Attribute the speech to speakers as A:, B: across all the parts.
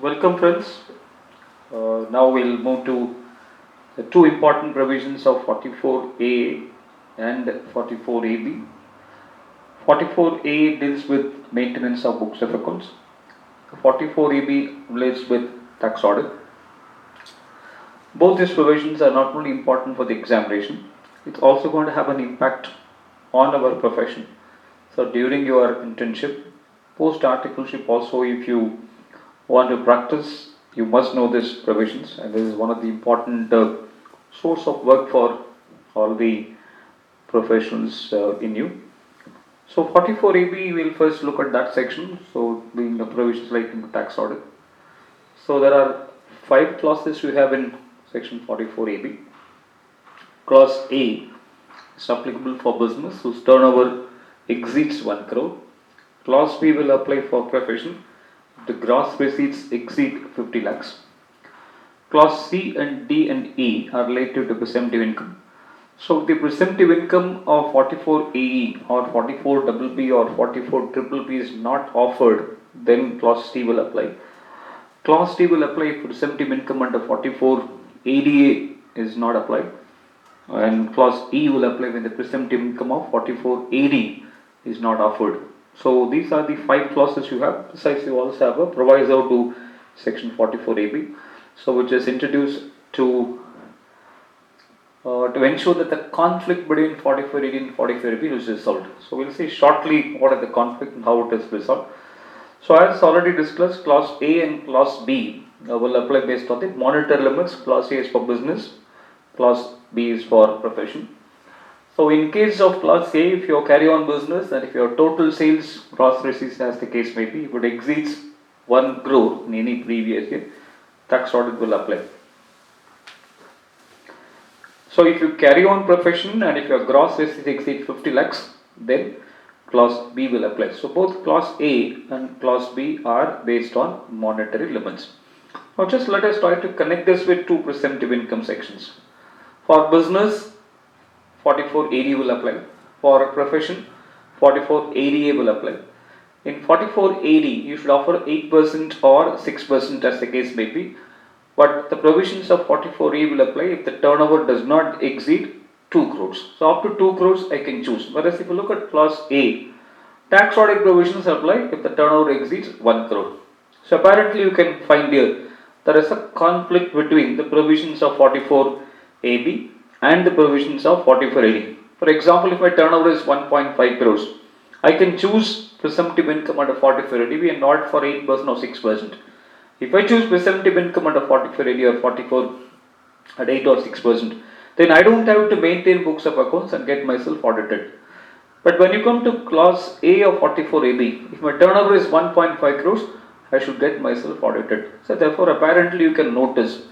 A: Welcome, friends. Now we'll move to the two important provisions of 44A and 44AB. 44A deals with maintenance of books of accounts. 44AB relates with tax audit. Both these provisions are not only important for the examination, it's also going to have an impact on our profession. So during your internship, post articleship also, if you want to practice, you must know these provisions, and this is one of the important source of work for all the professionals in you. So 44AB, we'll first look at that section. So being the provisions like in the tax audit. So there are 5 clauses we have in section 44AB. Clause A is applicable for business whose turnover exceeds 1 crore. Clause B will apply for profession if the gross receipts exceed 50 lakhs. Clause C and D and E are related to presumptive income. So the presumptive income of 44AE or 44BB or 44BBB is not offered, then clause C will apply. Clause D will apply if presumptive income under 44ADA is not applied, and clause E will apply when the presumptive income of 44AD is not offered. So these are the 5 clauses you have. Besides, you also have a proviso to section 44AB, so which is introduced to ensure that the conflict between 4480 and 44AB is resolved. So we'll see shortly what is the conflict and how it is resolved. So as already discussed, clause A and clause B will apply based on the monetary limits. Clause A is for business, clause B is for profession. So in case of clause A, if you carry on business and if your total sales gross receipts, as the case may be, if it exceeds 1 crore in any previous year, tax audit will apply. So if you carry on profession and if your gross receipts exceed 50 lakhs, then clause B will apply. So both clause A and clause B are based on monetary limits. Now just let us try to connect this with two presumptive income sections. For business, 44AD will apply. For profession, 44ADA will apply. In 44AD, you should offer 8% or 6% as the case may be. But the provisions of 44A will apply if the turnover does not exceed 2 crores. So up to 2 crores I can choose. Whereas if you look at clause A, tax audit provisions apply if the turnover exceeds 1 crore. So apparently you can find here there is a conflict between the provisions of 44AB and the provisions of 44AD. For example, if my turnover is 1.5 crores, I can choose presumptive income under 44ADB and not for 8% or 6%. If I choose presumptive income under 44AD or 44 at 8 or 6%, then I don't have to maintain books of accounts and get myself audited. But when you come to clause A of 44AB, if my turnover is 1.5 crores, I should get myself audited. So therefore, apparently you can notice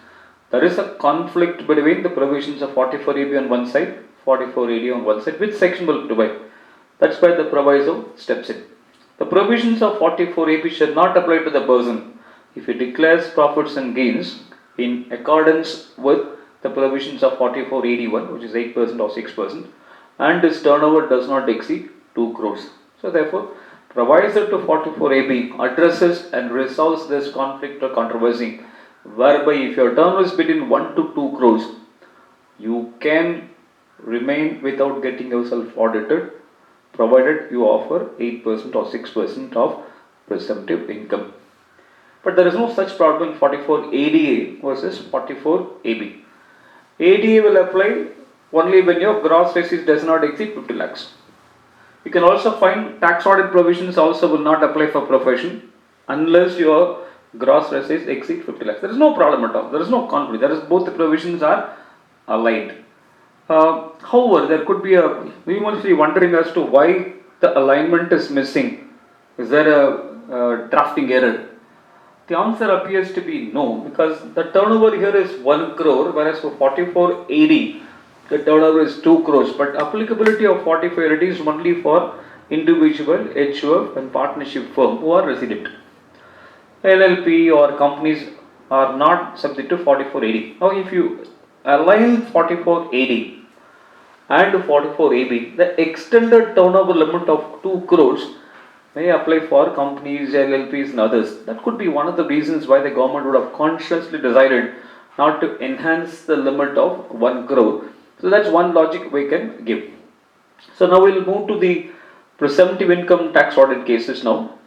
A: there is a conflict between the provisions of 44AB on one side, 44AD on one side. Which section will provide? That's why the proviso steps in. The provisions of 44AB should not apply to the person if he declares profits and gains in accordance with the provisions of 4481, which is 8% or 6%, and his turnover does not exceed 2 crores. So therefore, proviso to 44AB addresses and resolves this conflict or controversy, whereby if your turnover is between 1 to 2 crores, you can remain without getting yourself audited, provided you offer 8% or 6% of presumptive income. But there is no such problem in 44ADA versus 44AB. ADA will apply only when your gross receipts does not exceed 50 lakhs. You can also find tax audit provisions also will not apply for profession unless your gross receipts exceed 50 lakhs. There is no problem at all. There is no conflict. There is both the provisions are aligned. However, there could be we must be wondering as to why the alignment is missing. Is there a drafting error? The answer appears to be no, because the turnover here is 1 crore, whereas for 44AD, the turnover is 2 crores. But applicability of 44AD is only for individual, HUF and partnership firm who are resident. LLP or companies are not subject to 44AD. Now, if you align 44AD and 44AB, the extended turnover limit of 2 crores may apply for companies, LLPs and others. That could be one of the reasons why the government would have consciously decided not to enhance the limit of 1 crore. So that's one logic we can give. So now we'll move to the presumptive income tax audit cases now.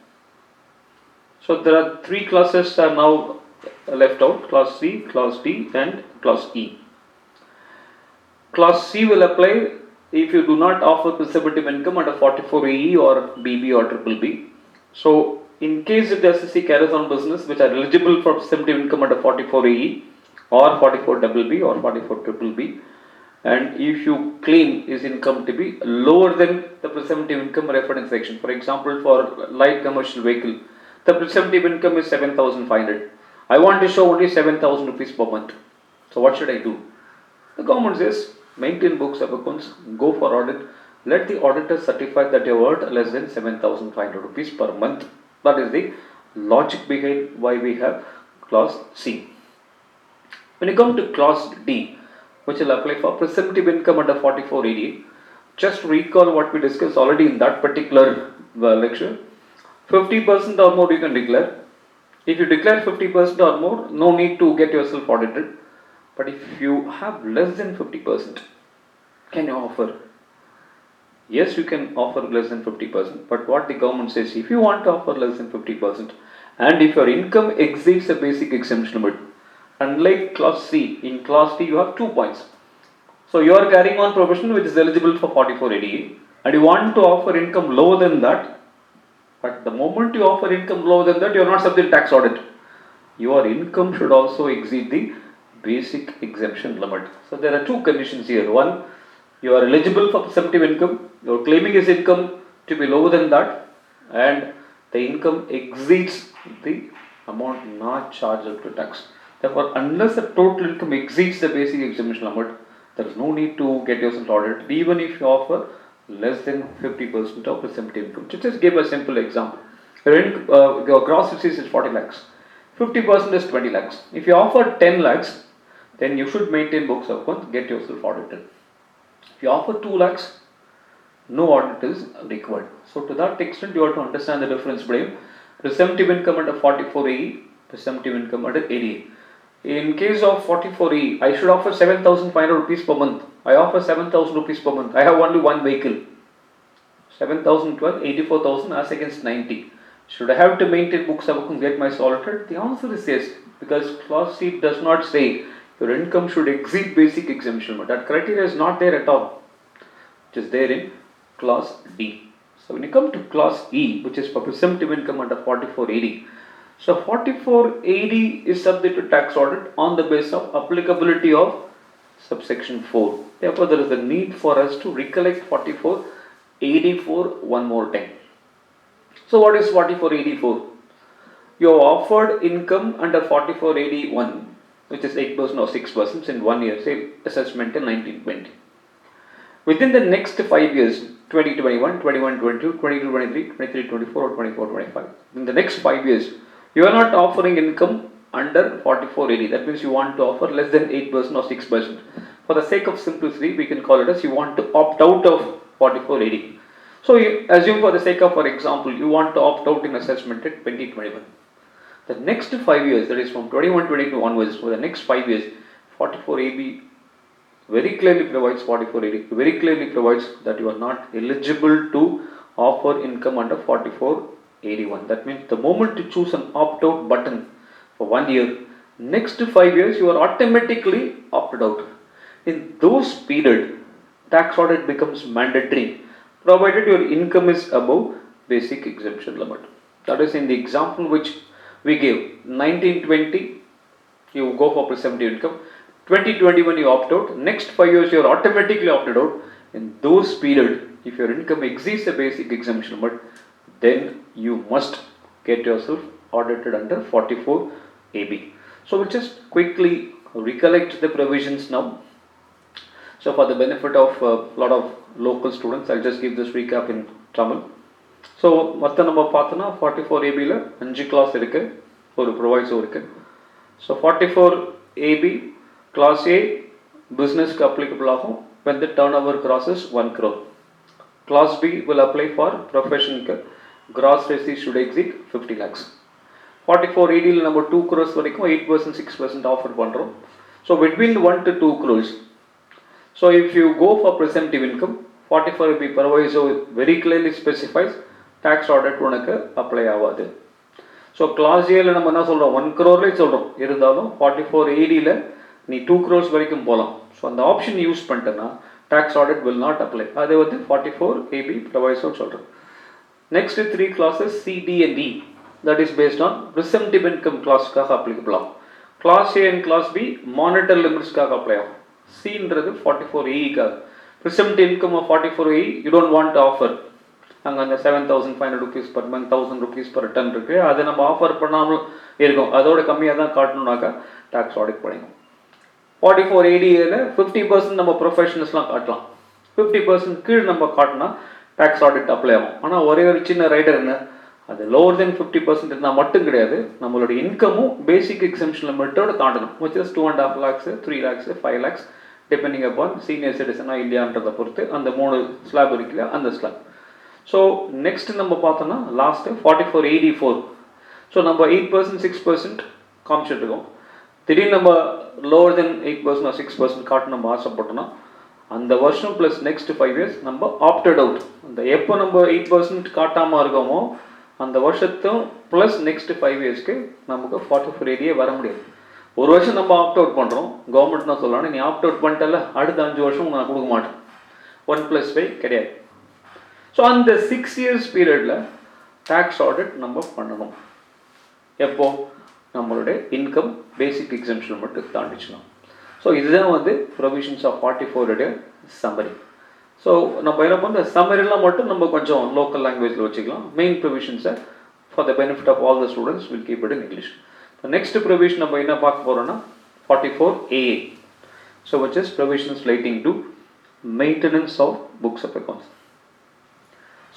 A: So there are three classes are now left out, class C, class D and class E. Class C will apply if you do not offer presumptive income under 44AE or BB or triple B. So in case if the SSC carries on business which are eligible for presumptive income under 44AE or 44BB or 44BBB, and if you claim his income to be lower than the presumptive income referred in section, for example for light commercial vehicle, the presumptive income is 7,500. I want to show only 7,000 rupees per month. So what should I do? The government says, maintain books of accounts, go for audit, let the auditor certify that you earned less than 7,500 rupees per month. That is the logic behind why we have clause C. When you come to clause D, which will apply for presumptive income under 44AD, just recall what we discussed already in that particular lecture. 50% or more you can declare. If you declare 50% or more, no need to get yourself audited. But if you have less than 50%, can you offer? Yes, you can offer less than 50%. But what the government says, if you want to offer less than 50%, and if your income exceeds the basic exemption limit, unlike class C, in class D you have 2 points. So you are carrying on profession which is eligible for 44ADA, and you want to offer income lower than that. But the moment you offer income lower than that, you are not subject to tax audit. Your income should also exceed the basic exemption limit. So there are two conditions here. One, you are eligible for presumptive income. You are claiming his income to be lower than that, and the income exceeds the amount not chargeable to tax. Therefore, unless the total income exceeds the basic exemption limit, there is no need to get yourself audited, even if you offer less than 50% of presumptive income. Just give a simple example. Your gross receipts is 40 lakhs. 50% is 20 lakhs. If you offer 10 lakhs, then you should maintain books of accounts, get yourself audited. If you offer 2 lakhs, no audit is required. So to that extent, you have to understand the difference between presumptive income under 44AE, presumptive income under 80A. In case of 44E, I should offer 7,500 rupees per month. I offer 7,000 rupees per month. I have only one vehicle. 7,012, 84,000 as against 90. Should I have to maintain books of accounts, get myself audited? The answer is yes, because clause C does not say your income should exceed basic exemption. But that criteria is not there at all. It is there in clause D. So when you come to clause E, which is for presumptive income under 44AD, so 44AD is subject to tax audit on the basis of applicability of subsection 4. Therefore, there is a need for us to recollect 44AD4 one more time. So what is 44AD4? You have offered income under 44AD1, which is 8% or 6% in 1 year, say assessment in 1920. Within the next 5 years, 2021, 21, 22, 22, 23, 23, 24 or 24, 25, in the next 5 years, you are not offering income under 44AD. That means you want to offer less than 8% or 6%. For the sake of simplicity, we can call it as you want to opt out of 44AD. So you assume for the sake of, for example, you want to opt out in assessment at 2021. The next 5 years, that is from 21, 22 onwards, for the next 5 years, 44AB very clearly provides, 44AD very clearly provides that you are not eligible to offer income under 4481. That means the moment you choose an opt-out button for 1 year, next 5 years you are automatically opted out. In those period, tax audit becomes mandatory, provided your income is above basic exemption limit. That is in the example which we gave. 1920, you go for presumptive income. 2021 you opt out. Next 5 years you are automatically opted out. In those period, if your income exceeds the basic exemption limit, then you must get yourself audited under 44AB. So we'll just quickly recollect the provisions now. So for the benefit of a lot of local students, I'll just give this recap in Tamil. So மொத்த நம்ம பார்த்தோன்னா 44ABல 5 class இருக்கு, ஒரு proviso இருக்கு. So 44AB class A business applicable ஆகும் when the turnover crosses 1 crore. Class B will apply for profession gross receipts should exceed 50 lakhs. 44AD ல நம்ம 2 crores வரைக்கும் 8% 6% offer பண்றோம். So between 1 to 2 crores. So if you go for presumptive income, 44B proviso very clearly specifies tax audit உனக்கு apply ஆகாது. So clause A ல நம்ம என்ன சொல்றோம் 1 crore சொல்றோம், இருந்தாலும் 44AD ல நீ 2 crores வரைக்கும் போலாம். So அந்த ஆப்ஷன் யூஸ் பண்ணிட்டேன்னா tax audit will not apply. அது வந்து 44AB proviso சொல்றோம். Next 3 clauses C, D and E, that is based on presumptive income clause காக applicable ஆகும். Clause A and Clause B monetary limits காக apply ஆகும். C ன்றது 44AE காக. Presumptive income of 44AE you don't want to offer. அங்கே அந்த 7,500 rupees per month, 1,000 rupees per ton இருக்கு, அதை நம்ம ஆஃபர் பண்ணாமல் இருக்கும், அதோட கம்மியாக தான் காட்டணும்னாக்கா டாக்ஸ் ஆடிட் பண்ணிடும். 44ADல 50% நம்ம ப்ரொஃபஷனல்ஸ்லாம் காட்டலாம், 50% கீழ் நம்ம காட்டினா டாக்ஸ் ஆடிட் அப்ளை ஆகும். ஆனால் ஒரே ஒரு சின்ன ரைடர் என்ன, அது லோவர் தென் 50% இருந்தால் மட்டும் கிடையாது, நம்மளுடைய இன்கமும் பேசிக் எக்ஸம்ஷன் லிமிட்டோட தாண்டணும், which is 2.5 lakhs 3 lakhs 5 lakhs depending upon senior சிட்டிசனாக இல்லையான்றதை பொறுத்து அந்த 3 ஸ்லாப் இருக்குல்லையா அந்த ஸ்லாப். ஸோ நெக்ஸ்ட் நம்ம பார்த்தோம்னா லாஸ்ட்டு 4484. ஸோ நம்ம 8% 6% காமிச்சிட்டு இருக்கோம், திடீர்னு நம்ம லோவர் தென் 8% or 6% காட்டு நம்ம ஆசைப்பட்டோம்னா அந்த வருஷம் ப்ளஸ் நெக்ஸ்ட் 5 years நம்ம ஆப்டட் அவுட், அந்த எப்போ நம்ம 8% காட்டாமல் இருக்கோமோ அந்த வருஷத்தும் ப்ளஸ் நெக்ஸ்ட் 5 yearsக்கு நமக்கு 44AD வர முடியாது. ஒரு வருஷம் நம்ம ஆப்ட் அவுட் பண்ணுறோம், கவர்மெண்ட் தான் சொல்லணும் நீ ஆப்ட் அவுட் பண்ணிட்டல அடுத்த 5 வருஷம் நான் கொடுக்க மாட்டேன், 1+5 கிடையாது. ஸோ அந்த 6 years பீரியடில் டேக்ஸ் ஆடிட் நம்ம பண்ணணும். எப்போ நம்மளுடைய இன்கம் பேசிக் எக்ஸம்ஷன் மட்டும் தாண்டிச்சுனா. ஸோ இதுதான் வந்து ப்ரொவிஷன்ஸ் ஆஃப் 44 சம்மரி. ஸோ நம்ம என்ன பண்ணுற சம்மரிலாம் மட்டும் நம்ம கொஞ்சம் லோக்கல் லாங்குவேஜில் வச்சுக்கலாம், மெயின் ப்ரொவிஷன்ஸை for the benefit of all the students will keep it in English. Next provision நம்ம என்ன பார்க்க போகிறோம்னா 44AA. So which is provisions relating to maintenance of books of accounts.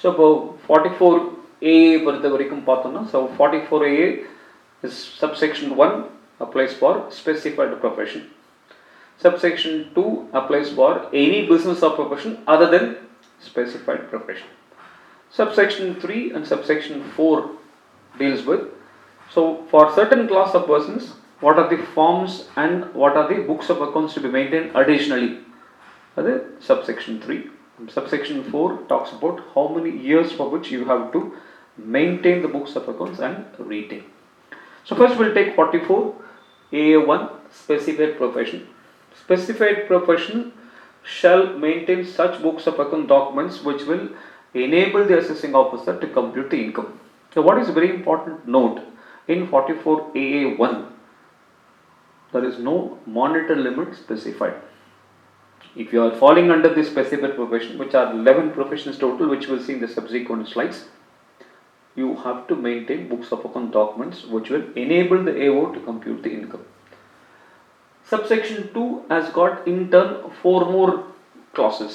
A: So இப்போ 44AA பொறுத்த வரைக்கும் பார்த்தோம்னா, so 44AA is subsection 1 applies for specified profession. Subsection 2 applies for any business or profession other than specified profession. Subsection 3 and subsection 4 deals with, so for certain class of persons, what are the forms and what are the books of accounts to be maintained additionally. That is subsection 3. Subsection 4 talks about how many years for which you have to maintain the books of accounts and retain. So first we'll take 44AA1 specified profession. Specified profession shall maintain such books of account documents which will enable the assessing officer to compute the income. So what is very important note, in 44AA1 there is no monetary limit specified. If you are falling under this specified profession, which are 11 professions total, which we'll see in the subsequent slides, you have to maintain books of account documents which will enable the AO to compute the income. Subsection 2 has got in turn 4 more clauses.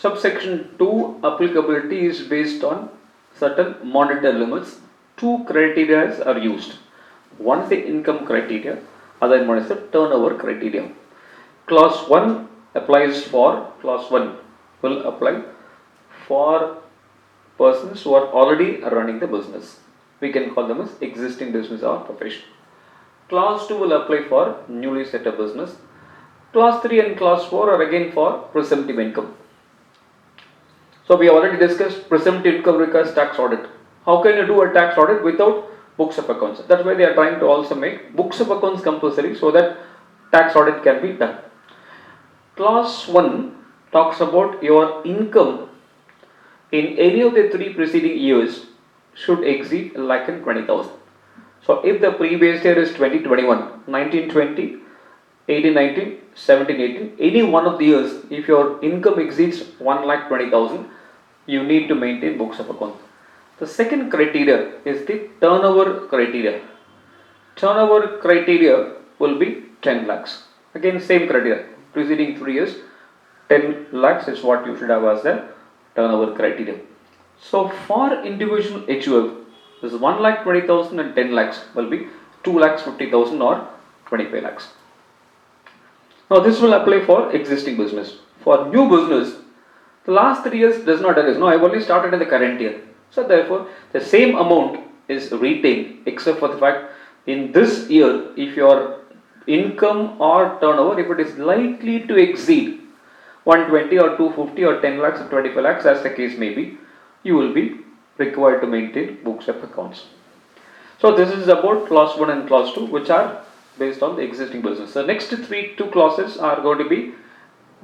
A: Subsection 2 applicability is based on certain monetary limits. 2 criteria are used. One is the income criteria, other one is the turnover criteria. Clause 1 applies for, clause 1 will apply for persons who are already running the business. We can call them as existing business or profession. Clause 2 will apply for newly set up business. Clause 3 and clause 4 are again for presumptive income. So we already discussed presumptive income requires tax audit. How can you do a tax audit without books of accounts? That's why they are trying to also make books of accounts compulsory so that tax audit can be done. Clause 1 talks about your income in any of the 3 preceding years should exceed 1,20,000. So if the previous year is 2021, 1920, 1819, 1718, any one of the years, if your income exceeds 1,20,000, you need to maintain books of account. The second criteria is the turnover criteria. Turnover criteria will be 10 lakhs. Again, same criteria. Preceding 3 years, 10 lakhs is what you should have as the turnover criteria. So for individual HUF, this 1,20,000 and 10 lakhs will be 2,50,000 or 25 lakhs. Now this will apply for existing business. For new business, The last 3 years does not arise. No, I've only started in the current year. So therefore, the same amount is retained except for the fact in this year, if your income or turnover, if it is likely to exceed 120 or 250 or 10 lakhs or 25 lakhs as the case may be, you will be required to maintain books of accounts. So this is about clause 1 and clause 2, which are based on the existing business. The next two clauses are going to be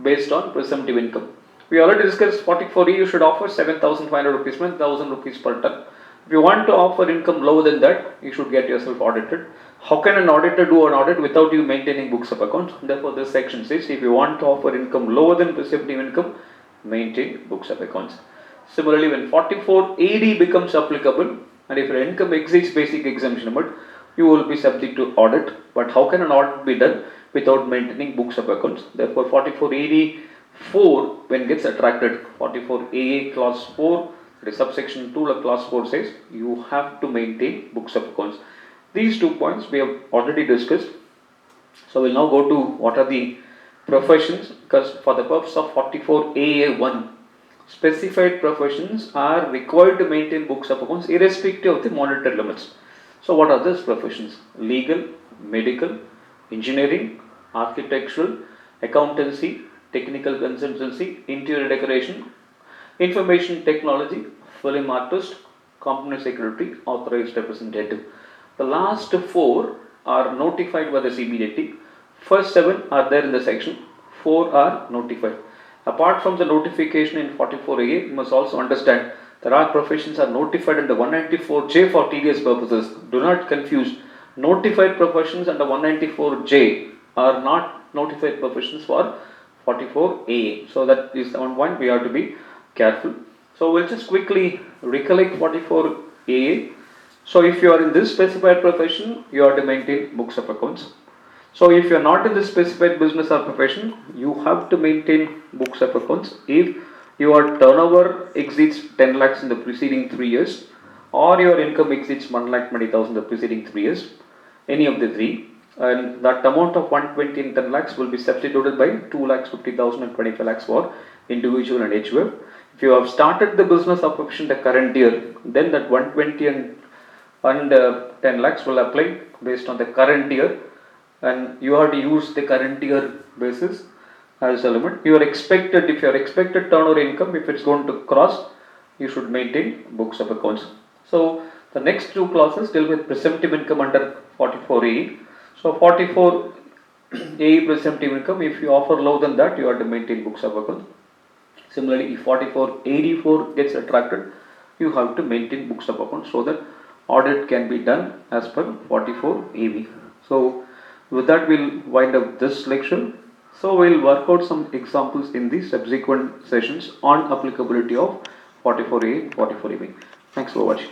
A: based on presumptive income. We already discussed 44E, you should offer 7,500 rupees, 1,000 rupees per ton. If you want to offer income lower than that, you should get yourself audited. How can an auditor do an audit without you maintaining books of accounts? Therefore, this section says if you want to offer income lower than presumptive income, maintain books of accounts. Similarly, when 44AD becomes applicable, and if your income exceeds basic exemption limit, you will be subject to audit. But how can an audit be done without maintaining books of accounts? Therefore, 44AD4 when gets attracted, 44AA clause 4, the subsection 2 of clause 4 says you have to maintain books of accounts. These 2 points we have already discussed. So we'll now go to what are the professions, because for the purpose of 44AA1, specified professions are required to maintain books of accounts irrespective of the monetary limits. So what are these professions? Legal, medical, engineering, architectural, accountancy, technical consultancy, interior decoration, information technology, film artist, company secretary, authorized representative. The last 4 are notified by the CBDT. First 7 are there in the section, 4 are notified. Apart from the notification in 44A, you must also understand there are professions are notified under 194J for tedious purposes. Do not confuse. Notified professions under 194J are not notified professions for 44A. So that is one point we have to be careful. So we'll just quickly recollect 44A. So if you are in this specified profession, you have to maintain books of accounts. So if you are not in this specified business or profession, you have to maintain books of accounts if your turnover exceeds 10 lakhs in the preceding 3 years, or your income exceeds 1,20,000 in the preceding 3 years, any of the 3, and that amount of 120 and 10 lakhs will be substituted by 2,50,000 and 25 lakhs for individual and HUF. If you have started the business or profession the current year, then that 120 and 10 lakhs will apply based on the current year, and you have to use the current year basis as a limit. If your expected turnover income, if it's going to cross, you should maintain books of accounts. So the next 2 clauses deal with presumptive income under 44A. So 44A presumptive income, if you offer lower than that, you have to maintain books of accounts. Similarly, if 44AD4 gets attracted, you have to maintain books of accounts so that audit can be done as per 44AB. So with that, we'll wind up this lecture. So we'll work out some examples in the subsequent sessions on applicability of 44A and 44AB. Thanks for watching.